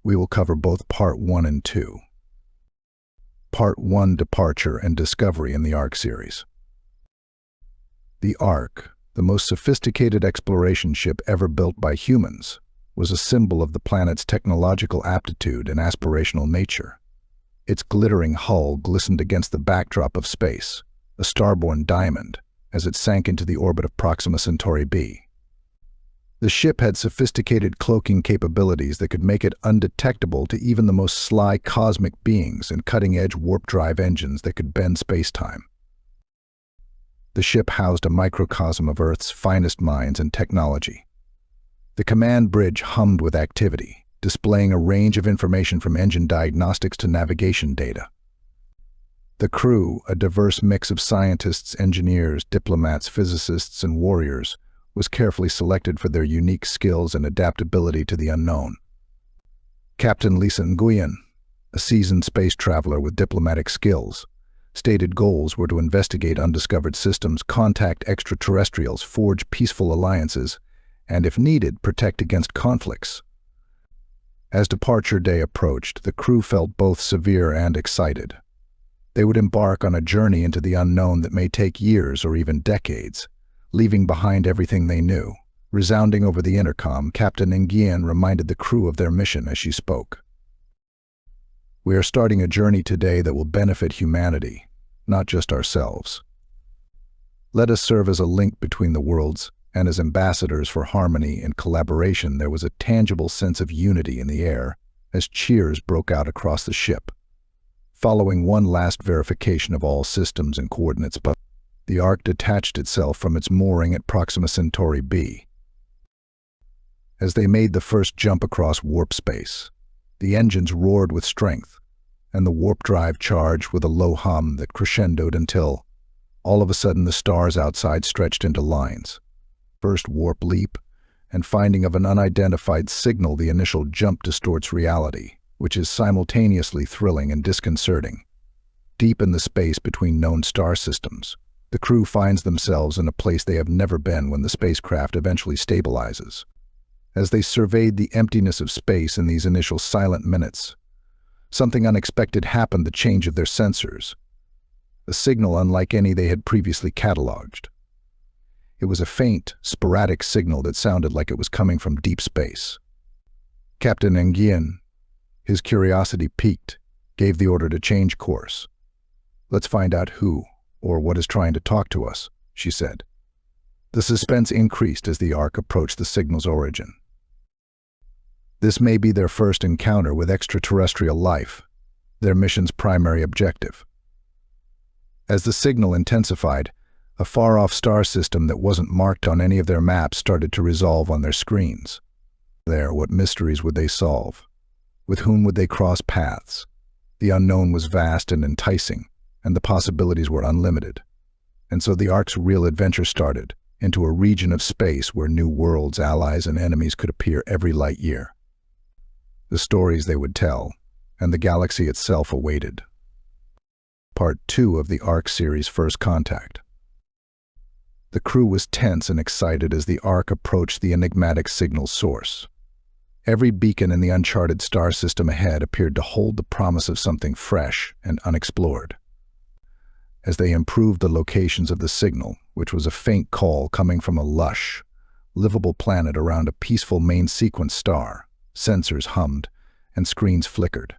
We will cover both Part 1 and 2. Part 1: Departure and Discovery in the ARK series. The ARK, the most sophisticated exploration ship ever built by humans, was a symbol of the planet's technological aptitude and aspirational nature. Its glittering hull glistened against the backdrop of space, a starborn diamond, as it sank into the orbit of Proxima Centauri b. The ship had sophisticated cloaking capabilities that could make it undetectable to even the most sly cosmic beings, and cutting-edge warp-drive engines that could bend space-time. The ship housed a microcosm of Earth's finest minds and technology. The command bridge hummed with activity, displaying a range of information from engine diagnostics to navigation data. The crew, a diverse mix of scientists, engineers, diplomats, physicists, and warriors, was carefully selected for their unique skills and adaptability to the unknown. Captain Lisa Nguyen, a seasoned space traveler with diplomatic skills, stated goals were to investigate undiscovered systems, contact extraterrestrials, forge peaceful alliances, and, if needed, protect against conflicts. As departure day approached, the crew felt both severe and excited. They would embark on a journey into the unknown that may take years or even decades, leaving behind everything they knew. Resounding over the intercom, Captain Nguyen reminded the crew of their mission as she spoke. "We are starting a journey today that will benefit humanity, not just ourselves. Let us serve as a link between the worlds, and as ambassadors for harmony and collaboration." There was a tangible sense of unity in the air as cheers broke out across the ship. Following one last verification of all systems and coordinates, the ARK detached itself from its mooring at Proxima Centauri b. As they made the first jump across warp space, the engines roared with strength, and the warp drive charged with a low hum that crescendoed until, all of a sudden, the stars outside stretched into lines. First warp leap, and finding of an unidentified signal. The initial jump distorts reality, which is simultaneously thrilling and disconcerting. Deep in the space between known star systems, the crew finds themselves in a place they have never been when the spacecraft eventually stabilizes. As they surveyed the emptiness of space in these initial silent minutes, something unexpected happened. The change of their sensors, a signal unlike any they had previously cataloged. It was a faint, sporadic signal that sounded like it was coming from deep space. Captain Nguyen, his curiosity piqued, gave the order to change course. "Let's find out who or what is trying to talk to us," she said. The suspense increased as the ARK approached the signal's origin. This may be their first encounter with extraterrestrial life, their mission's primary objective. As the signal intensified, a far-off star system that wasn't marked on any of their maps started to resolve on their screens. What mysteries would they solve? With whom would they cross paths? The unknown was vast and enticing, and the possibilities were unlimited. And so the ARK's real adventure started, into a region of space where new worlds, allies, and enemies could appear every light year. The stories they would tell, and the galaxy itself awaited. Part 2 of the ARK series: First Contact. The crew was tense and excited as the ARK approached the enigmatic signal source. Every beacon in the uncharted star system ahead appeared to hold the promise of something fresh and unexplored. As they improved the locations of the signal, which was a faint call coming from a lush, livable planet around a peaceful main sequence star, sensors hummed and screens flickered.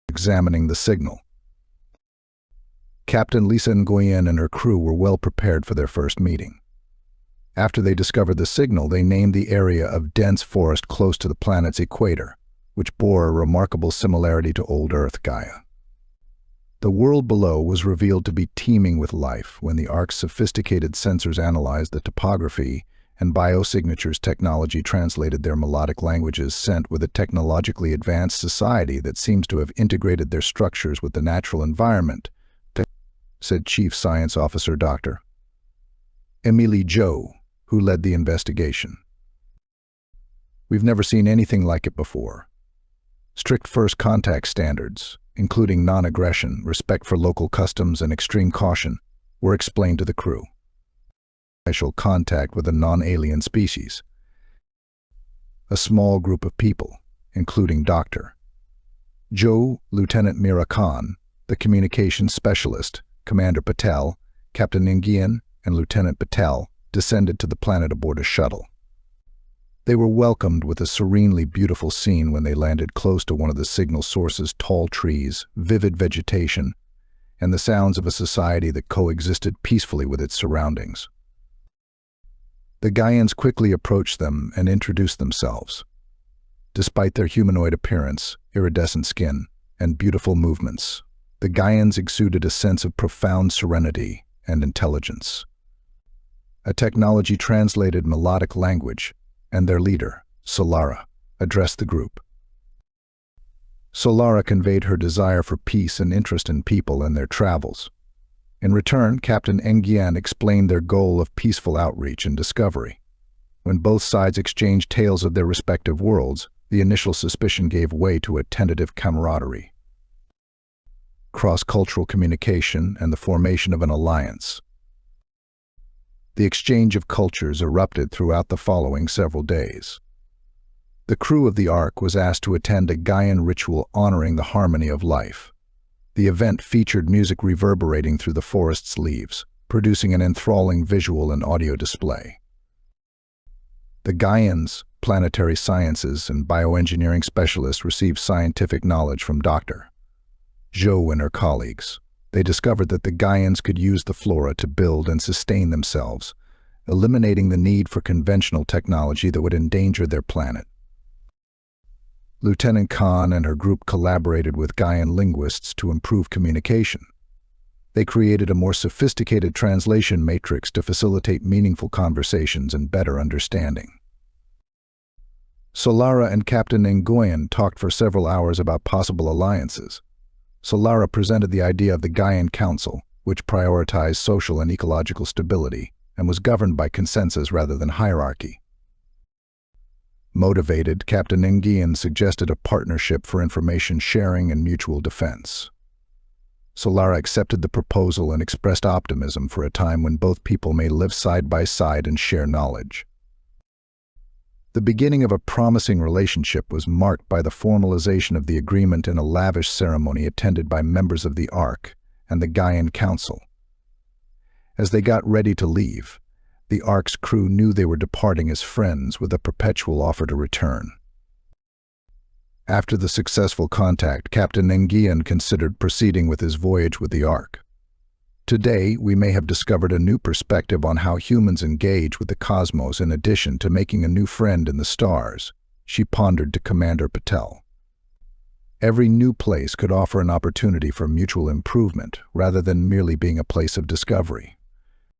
Examining the signal, Captain Lisa Nguyen and her crew were well prepared for their first meeting. After they discovered the signal, they named the area of dense forest close to the planet's equator, which bore a remarkable similarity to old Earth Gaia. The world below was revealed to be teeming with life when the ARK's sophisticated sensors analyzed the topography, and biosignatures technology translated their melodic languages, sent with a technologically advanced society that seems to have integrated their structures with the natural environment, said Chief Science Officer Dr. Emily Zhou, who led the investigation. "We've never seen anything like it before. Strict first contact standards, including non-aggression, respect for local customs, and extreme caution, were explained to the crew. Special contact with a non-alien species. A small group of people, including Dr. Joe, Lieutenant Mira Khan, the communications specialist, Commander Patel, Captain Nguyen, and Lieutenant Patel descended to the planet aboard a shuttle. They were welcomed with a serenely beautiful scene when they landed close to one of the signal source's tall trees, vivid vegetation, and the sounds of a society that coexisted peacefully with its surroundings. The Gaians quickly approached them and introduced themselves. Despite their humanoid appearance, iridescent skin, and beautiful movements, the Gaians exuded a sense of profound serenity and intelligence. A technology translated melodic language, and their leader, Solara, addressed the group. Solara conveyed her desire for peace and interest in people and their travels. In return, Captain Nguyen explained their goal of peaceful outreach and discovery. When both sides exchanged tales of their respective worlds, the initial suspicion gave way to a tentative camaraderie. Cross-cultural communication and the formation of an alliance. The exchange of cultures erupted throughout the following several days. The crew of the ARK was asked to attend a Gaian ritual honoring the harmony of life. The event featured music reverberating through the forest's leaves, producing an enthralling visual and audio display. The Gaians, planetary sciences, and bioengineering specialists received scientific knowledge from Dr. Zhou and her colleagues. They discovered that the Gaians could use the flora to build and sustain themselves, eliminating the need for conventional technology that would endanger their planet. Lieutenant Khan and her group collaborated with Gaian linguists to improve communication. They created a more sophisticated translation matrix to facilitate meaningful conversations and better understanding. Solara and Captain Nguyen talked for several hours about possible alliances. Solara presented the idea of the Gaian Council, which prioritized social and ecological stability and was governed by consensus rather than hierarchy. Motivated, Captain Nguyen suggested a partnership for information sharing and mutual defense. Solara accepted the proposal and expressed optimism for a time when both people may live side by side and share knowledge. The beginning of a promising relationship was marked by the formalization of the agreement in a lavish ceremony attended by members of the ARK and the Gaian Council. As they got ready to leave, the ARK's crew knew they were departing as friends with a perpetual offer to return. After the successful contact, Captain Nguyen considered proceeding with his voyage with the ARK. Today, we may have discovered a new perspective on how humans engage with the cosmos in addition to making a new friend in the stars, she pondered to Commander Patel. Every new place could offer an opportunity for mutual improvement rather than merely being a place of discovery.